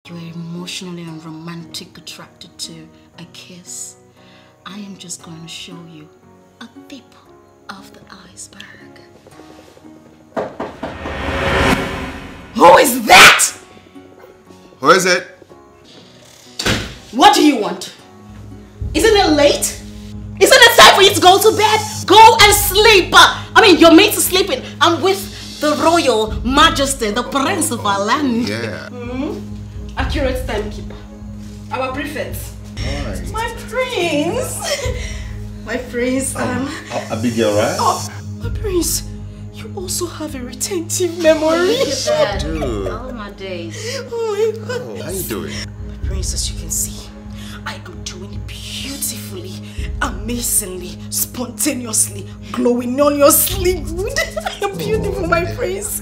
you are emotionally and romantic attracted to a kiss, I am just going to show you a tip of the iceberg. Who is that? Who is it? What do you want? Isn't it late? Isn't it time for you to go to bed? Go and sleep. I mean, your mate is sleeping. I'm with the Royal Majesty, the Prince of our land. Yeah. Accurate timekeeper. Our prefect. Right. My prince. My prince. Abigail, right? Oh, my prince. You also have a retentive memory. Dude. All my days. Oh my God. Oh, how you doing? My prince, as you can see, I am doing beautifully, amazingly, spontaneously, glowingly good. I am beautiful, my prince.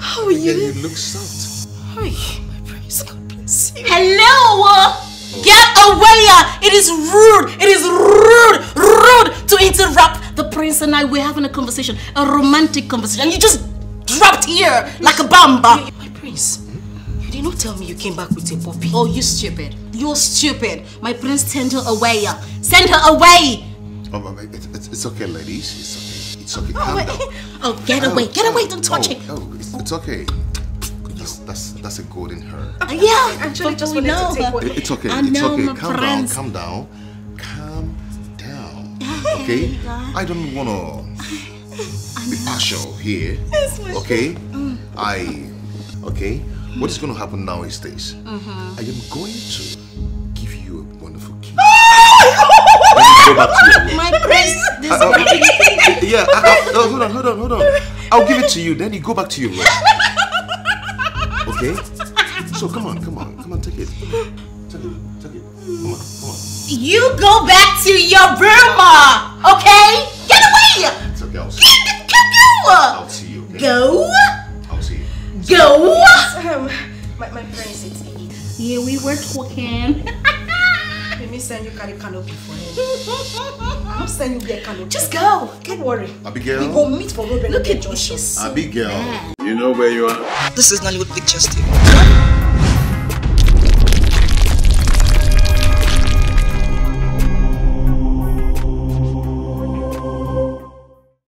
How are you? Yeah, you look soft. Hi, my prince. God bless you. Hello! Get away! It is rude! It is rude to interrupt the prince and I. We're having a conversation, a romantic conversation. And you just dropped here like a bamba. My prince, you did not tell me you came back with a puppy. Oh, you stupid. You're stupid. My prince sent her away. Send her away! Oh, it's okay, ladies. It's okay. Calm down. Oh, get away. Get away. Don't touch it. Oh, it's okay. That's a golden hair. Yeah, Actually, just wanted to take one. It's okay. I It's know, okay. my Calm friends. down. Calm down. Okay? I don't wanna be partial here. Okay? Okay? What is gonna happen now is this. I am going to give you a wonderful kiss. Go back to your room. My prince, this Hold on. I'll give it to you, then you go back to your room. Okay? So come on, take it. Take it. Come on. You go back to your room, okay? Get away! It's okay, I'll see you. Go! I'll see you, okay? Go! I'll see you. Go! My prince, it's Yeah, we were talking. Let me send you carry canopy for him. I'll send you their canopy. Just go. Don't worry. Abigail. We go meet for Robin. Look at she's so Abigail. bad. You know where you are? This is Nollywood Pictures TV.